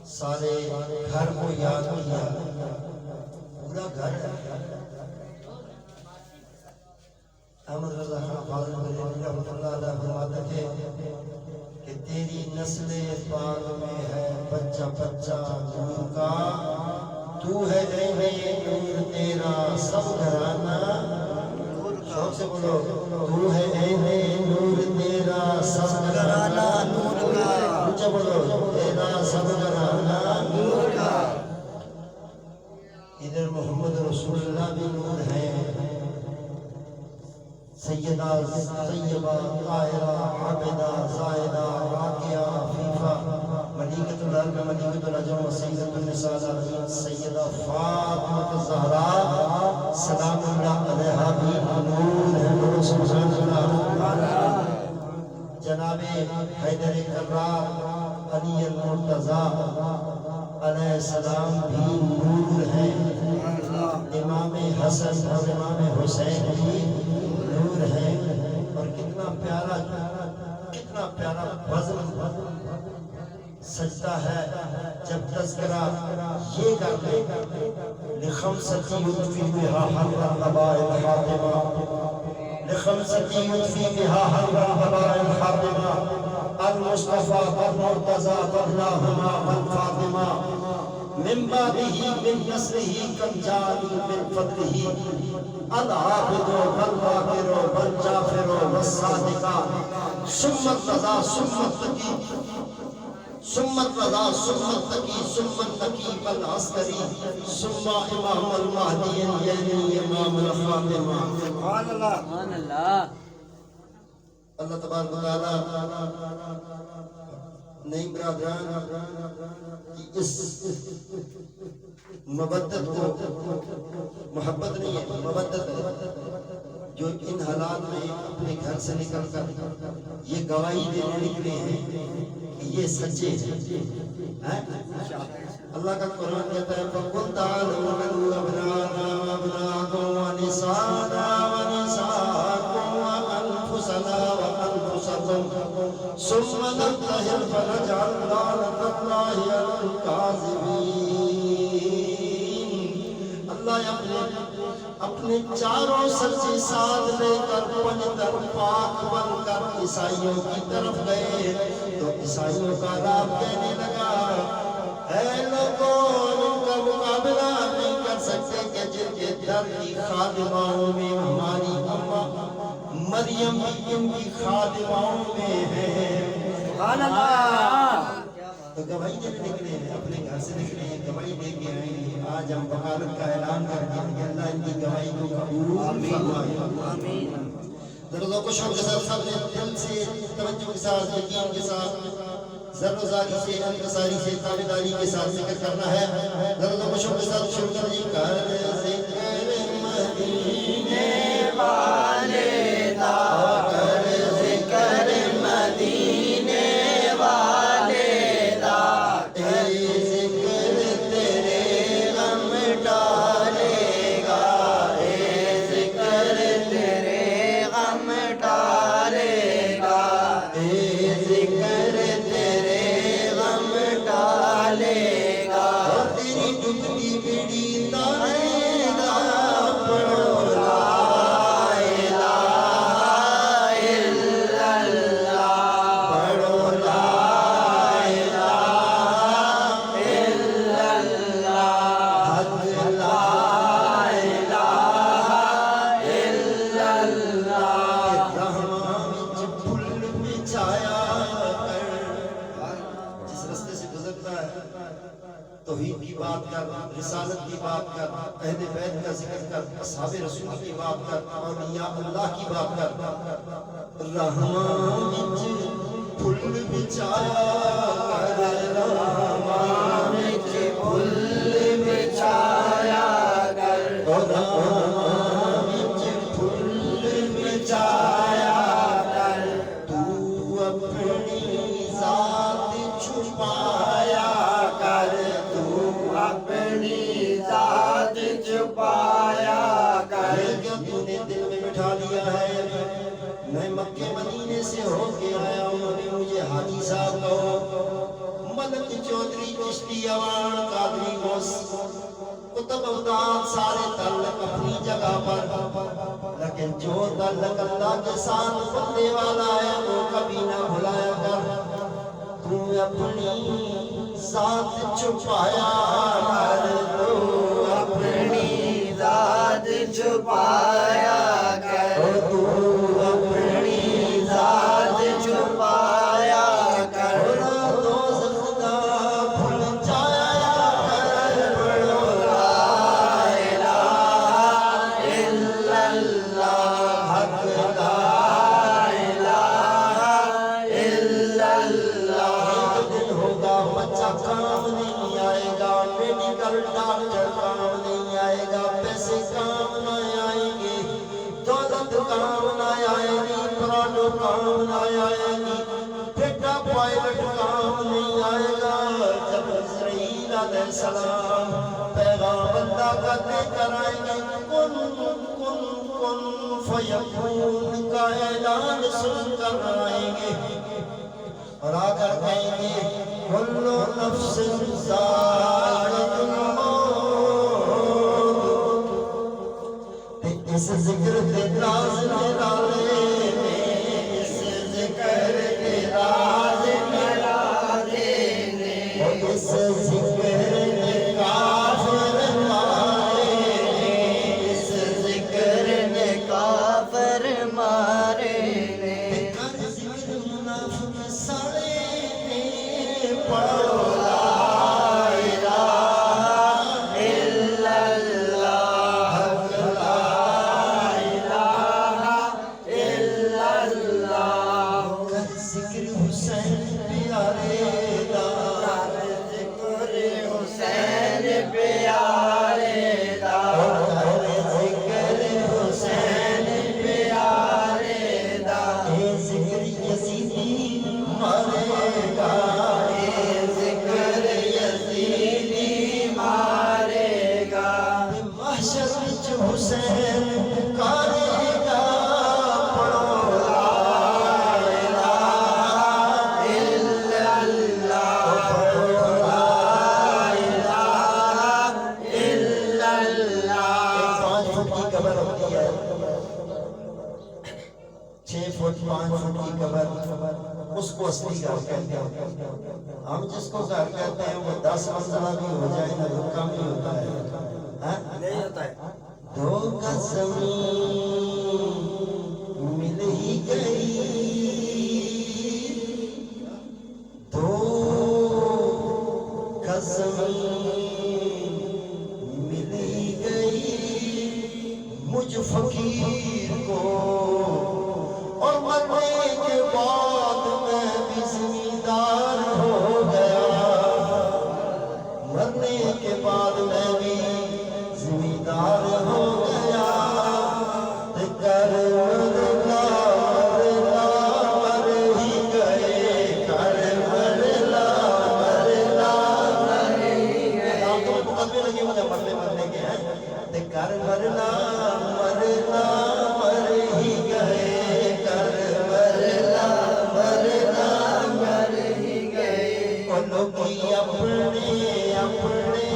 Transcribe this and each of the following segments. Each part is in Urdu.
سارے گھر کو یاد کیا، پورا گھر ہے۔ احمد رضا خان فاضل بریلوی رحمۃ اللہ علیہ فرماتے تھے کہ تیری نسل پاک میں ہے بچہ بچہ نور کا، تو ہے عین نور تیرا سب گھرانہ، شوق سے بولو، تو ہے عین نور تیرا سب گھرانہ نور کا، اونچا بولو، تیرا سب گھرانہ نور کا۔ ادھر محمد رسول اللہ بھی نور ہے، سیدہ طیبہ طاہرہ عابدہ زاہدہ راکعہ عفیفہ ملیکۃ الارض ملیکۃ العجم سیدۃ النساء العالمین سیدہ فاطمہ الزہراء سلام اللہ علیہا بھی نور ہے۔ بولو سبحان اللہ۔ جناب حیدر کرار علی المرتضیٰ علیہ السلام بھی نور ہے، امام حسن اور امام حسین بھی نور ہے۔ اور کتنا پیارا بزم سجدہ ہے جب تذکرہ یہ کرتے لخمستی یطفی بہا حر القبائل حاطمہ، لخمستی یطفی بہا حر القبائل حاطمہ، المصطفى والمرتضى فضلاهما والفاطمہ، من بعده من نسله كالجاني من فضله العابد والباقر والجافر والصادق، ثم الرضا ثم التقي ثم الرضا ثم التقي ثم النقي والعسكري ثم امام المهدي يعني امام الخاتمہ۔ سبحان اللہ سبحان اللہ۔ اللہ تبارک و تعالی نئی برادران کی اس مودت کو، محبت نہیں ہے مودت ہے، جو ان حالات میں اپنے گھر سے نکل کر یہ گواہی دینے نکلے ہیں کہ یہ سچے ہیں۔ اللہ کا قرآن کہتا ہے فَقُلْ تَعَالَوْا نَدْعُو أَبْنَاءَنَا وَأَبْنَاءَكُمْ وَنِسَاءَنَا وَنِسَاءَكُمْ وَأَنفُسَنَا وَأَنفُسَكُمْ ثُمَّ نَبْتَهِلْ فَنَجْعَلْ لَعْنَتَ اللَّهِ عَلَى الْكَاذِبِينَ۔ اللہ اپنے چاروں سچے ساتھ لے کر پنجتر پاک بن کر عیسائیوں کی طرف گئے تو عیسائیوں کا راب کہنے لگا اے لوگوں، ان کا مقابلہ نہیں کر سکتے کہ جن کے در کی خادماؤں میں ہماری اماں مریم بھی ان کی خادماؤں میں ہے۔ سبحان اللہ۔ تو گواہی دینے نکلے ہیں، اپنے گھر سے نکلے ہیں، گواہی دے کے آئے ہیں۔ آج ہم بغاوت کا اعلان کرتے ہیں کہ اللہ ان کی گواہی کو قبول فرمائے۔ آمین۔ ذرا کو شوق کے ساتھ سب نے دل سے توجہ کے ساتھ یقین کے ساتھ ذرّزاری سے انکساری سے تابعداری کے ساتھ ذکر کرنا ہے۔ ذرا کو شوق کے ساتھ شروع کریے کر ذکر مدینے والے دا، کر ذکر مدینے والے دا، اے ذکر تیرے غم ڈالے گا، اے ذکر تیرے غم ڈالے گا، اے ذکر تیرے غم ڈالے گا، تیری ڈگتی بیڑی تارے گا، پڑھو لا الہ الا اللہ، پڑھو لا الہ الا اللہ، حق لا الہ الا اللہ۔ رحمان وچ پھل بچھایا کر، جس رستے سے گزرتا ہے توحید کی بات کر، رسالت کی بات کر، اہل بیت کا ذکر کر، اصحاب رسول کی بات کر، اولیاء اللہ کی بات کر۔ رحمان وچ پھل بچھایا کر، رحمان وچ پھل بچھایا کر، رحمان وچ پھل بچھایا کر، تو اپنی ذات چھپایا کر، تو اپنی ذات چھپایا کر۔ کیا تو نے دل میں بٹھا لیا ہے میں مکے مدینے سے ہو کے آیا ہوں، ابھی مجھے حاجی صاحب کہو، ملک چودھری چشتی اوان قادری غوث کتب اوداد سارے تعلق اپنی جگہ پر، لیکن جو تعلق اللہ کے ساتھ بننے والا ہے وہ کبھی نہ بھلایا کر۔ تو اپنی ذات چھپایا کر، تو اپنی ذات چھپایا کر، تو اپنی ذات چھپایا کر، دوزخ کا بھول جایا کر، پڑھو لا الہ الا اللہ، حق لا الہ الا اللہ۔ ایک دن ہوگا بچہ کام نہیں آئے گا، میڈیکل ڈاکٹر کام نہیں آئے گا، پیسے کام نہ آئیں گے، دولت کام نہ آئے گی، پراڈو کام نہ آئے گی، بیٹا پائلٹ کام نہیں آئے گا۔ جب اسرائیل علیہ السلام پیغام اللہ کا دے کر آئیں گے، کن کن کن فیکون کا اعلان سن کر آئیں گے، اور آ کر کہیں گے کل نفس ذائقۃ الموت۔ اس ذکر کے راز نرالے میں، اس ذکر کے راز نرالے میں، اس ذکر نے کافر مارے، اس ذکر نے کافر مارے، کر ذکر منافق سارے نے، پڑھو لا الہ الا اللہ، حق لا الہ الا اللہ۔ کر ذکر حسین پیارے دا، کر ذکر حسین پیارے دا، کر ذکر حسین پیارے دا۔ اے ذکر یزیدی مارے گا، اے ذکر یزیدی مارے گا، محشر وچ حسین پکارے گا، پڑھو لا الہ الا اللہ، پڑھو لا الہ الا اللہ۔ 5 فٹ کی قبر ہوتی ہے، 6 فٹ 5 فٹ کی قبر، اس کو اصلی گھر کہتے ہیں۔ ہم جس کو گھر کہتے ہیں وہ 10 منزلہ بھی ہو جائے نا، وہ کم ہی ہوتا ہے، نہیں ہوتا ہے۔ 2 گز زمین مل ہی گئی، 2 گز زمین مل ہی گئی مجھ فقیر کو، اور مرنے کے بعد میں بھی زمیندار ہو گیا، مرنے کے بعد میں بھی زمیندار ہو گیا، کر مرنا مرنا مر ہی گئے، کر مرنا مرنا مر ہی گئے۔ آپ تو مقدمے لگے ہوئے ہیں مرنے کے ہیں، کر مرنا مرنا مر ہی گئے، کر مرنا مرنا مر ہی گئے، وہ لوگی اپنے اپنے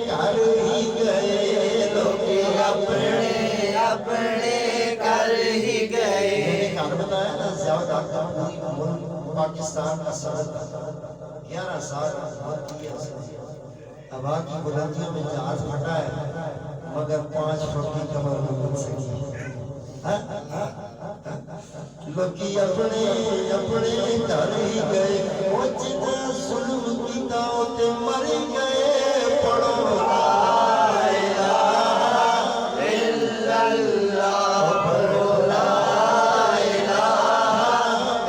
کر ہی گئے، لوگی اپنے اپنے کر ہی گئے۔ میں نے کہا بتایا نا زیادہ ڈاکٹر پاکستان کا صدر 11 سال بات کیا، ہوا کی بلندیوں میں جہاز پھٹا ہے، مگر 5 فٹ کی قبر نہیں بن سکی۔ لوگی اپنے اپنے کر ہی گئے، وہ جنہیں ظلم کیتا ہوتے مر گئے، پڑھو لا الہ الا اللہ، پڑھو لا الہ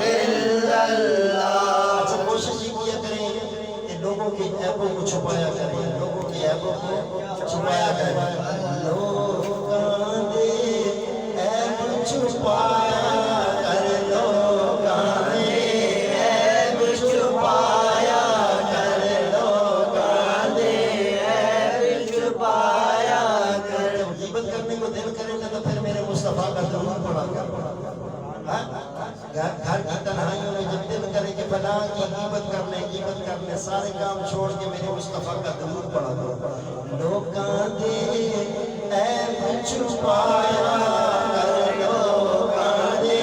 الا اللہ۔ اچھا کوشش یہ کیا کریں کہ لوگوں کے عیبوں کو چھپایا کریں، لوگوں کے عیبوں کو چھپایا کریں، لوگاں دے عیب چھپایا کر، لوگاں دے عیب چھپایا کر، لوگاں دے عیب چھپایا کر۔ جب غیبت کرنے کو دل کرے گا تو پھر میرے مصطفیٰ کا درود پڑھا کر۔ گھر کی تنہائیوں میں جب دل کرے کہ فلاں کی غیبت کر لیں، غیبت کر لیں، میں سارے کام چھوڑ کے میرے مصطفیٰ کا درود پڑھا کرو. لوکاں دے عیب چھپایا کر, لوکاں دے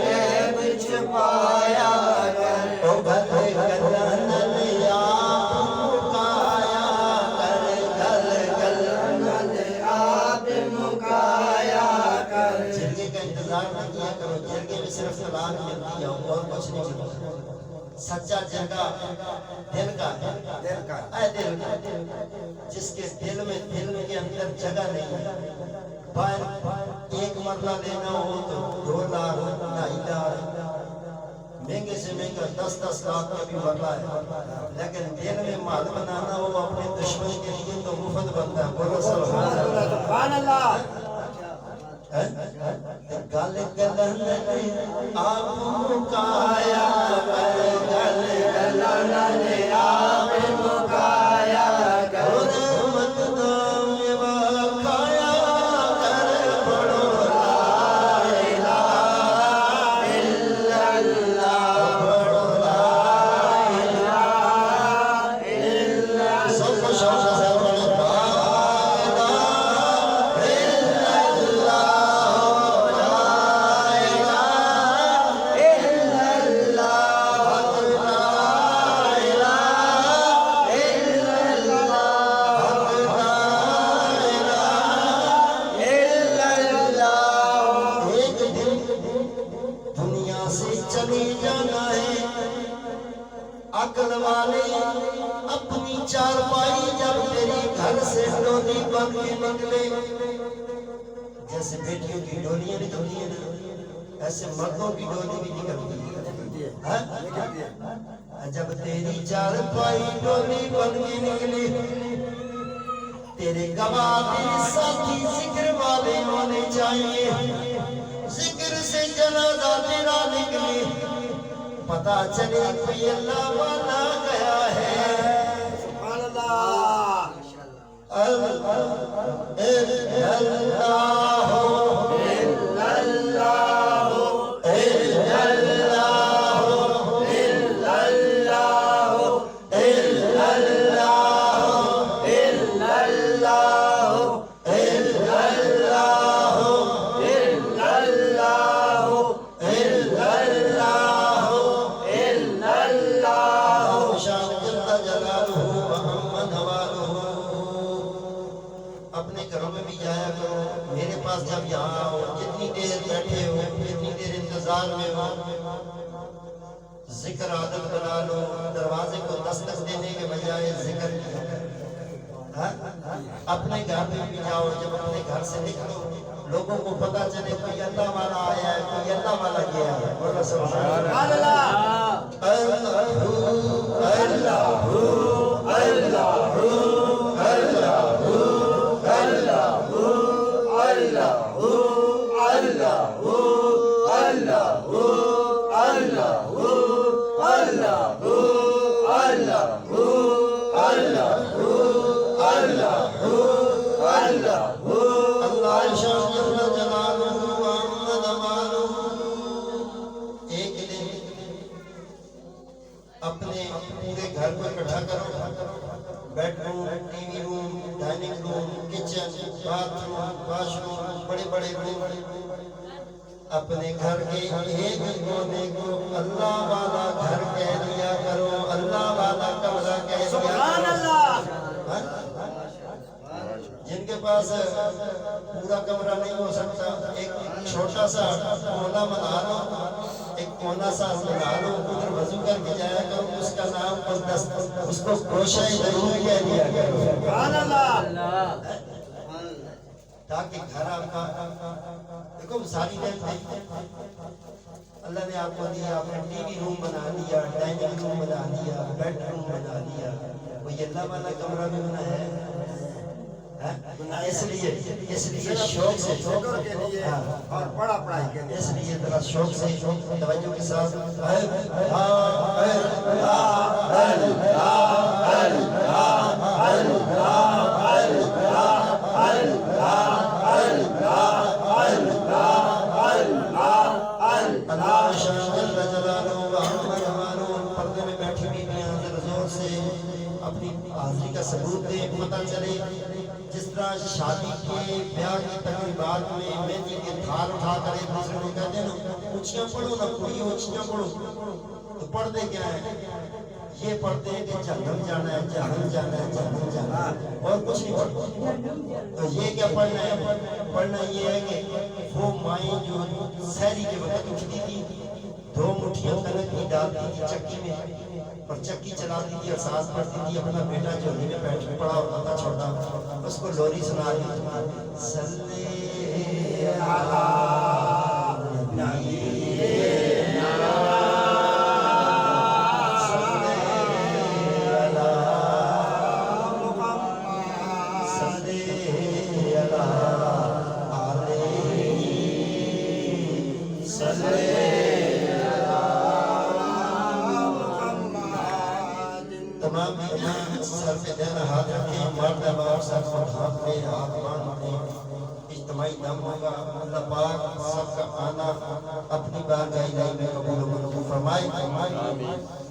عیب چھپایا کر, او گل گلاں نال آپ مکایا کر, گل گلاں نال آپ مکایا کر. جرگے کا انتظار نہ کیا کرو, جرگے میں صرف سلام ملتی ہے اور کچھ نہیں ملتا. سچا جرگہ دل کا ہے, دل کا, جس کے دل میں دل کے اندر جگہ نہیں ہے. باہر ایک مرلہ لینا ہو تو 2 لاکھ 2.5 لاکھ, مہنگے سے مہنگا 10-10 لاکھ کا بھی مرلہ ہے, لیکن دل میں مال بنانا ہو اپنے دشمن کے لیے تو مفت بنتا ہے. بولو سبحان اللہ. گل گلاں آپ مکایا کر, گل گلاں آپ مکایا کر, رحمت دا میوہ کھایا کر, پڑھو لا الہ الا اللہ, پڑھو لا الہ الا اللہ. سب کو شوق سے عقل والے اپنی چارپائی جب تیری گھر سے ڈولی بن کے نکلے, جیسے بیٹیوں کی ڈولیاں نکلتی ہیں ایسے مردوں کی ڈولی بھی نکلتی ہے. جب تیری چارپائی ڈولی بن کے نکلے, تیرے گواہ تیرے ساتھی ذکر والے ہونے چاہیے. ذکر سے جنازہ تیرا نکلے, پتا چلے کوئی اللہ والا گیا ہے. سبحان اللہ. اللہ الا اللہ الا اللہ الا اللہ الا اللہ الا اللہ الا اللہ الا جب یہاں ہو, جتنی دیر بیٹھے ہو, جتنی دیر انتظار میں ہو, ذکر عادت بنا لو. دروازے کو دستک دینے کے بجائے ذکر کیا. اپنے گھر میں بھی جاؤ, جب اپنے گھر سے نکلو لوگوں کو پتا چلے کوئی اللہ والا آیا ہے, کوئی اللہ والا گیا ہے. بولو سبحان اللہ. اللہ اللہ اللہ اپنے پورے گھر کو اکٹھا کرو. بیڈ روم, ٹی وی روم, dining room, kitchen, bath room, wash room, بڑے بڑے روم, اپنے گھر کے ایک کونے کو اللہ والا گھر کہہ دیا کرو, اللہ والا کمرہ کہہ دیا کرو. سبحان اللہ. جن کے پاس پورا کمرہ نہیں ہو سکتا, ایک چھوٹا سا کونا بنا لو, ایک کونا سا بنا لو, ادھر وضو کر کے جایا کرو. اس کا نام اس کو گوشہ ضرور کہہ دیا کرو. سبحان اللہ. تاکہ گھر آپ کا دیکھو ساری دیکھتے اللہ نے آپ کو دیا, آپ نے ٹی وی روم بنا دیا, ڈائننگ روم بنا دیا, بیڈ روم بنا دیا. کوئی اللہ والا کمرہ بھی بنا ہے. اس لیے شوق سے اور بڑا پڑھائی کے لیے, اس لیے ذرا شوق سے توجہ کے ساتھ پردے میں بیٹھی ہوئی زور سے حاضری کا ثبوت دے، پتہ چلے جس طرح شادی کے بیاہ کی تقریبات میں مہندی کے تھال اٹھا کر ایک دوسرے کو کہتے ہیں نا اونچیاں پڑھو نہ کوئی اونچیاں پڑھو، تو پڑھتے کیا ہے؟ یہ پڑھتے ہیں کہ جہنم جانا ہے، جہنم جانا ہے، جہنم جانا ہے، اور کچھ نہیں پڑھتے۔ تو یہ کیا پڑھنا ہے؟ پڑھنا یہ ہے کہ وہ مائیں جو سحری کے وقت اٹھتی تھی 2 مٹھیاں کنک کی ڈالتی تھی چکی میں اور چکی چلاتی تھی اور سانس پڑھتی تھی، اپنا بیٹا جو میں بیٹھ کے پڑا ہوتا تھا چھوٹا، اس کو لوری سنا دی تھی، صلی علی نبی تمام سر پہ دینا ہاتھ رکھیں، مرد اور سر کو ڈھانپ لیں، ہاتھ باندھ لیں، اجتماعی دم ہوگا۔ اللہ پاک سب کا آنا اپنی بارگاہ الہی میں قبول و منظور فرمائے۔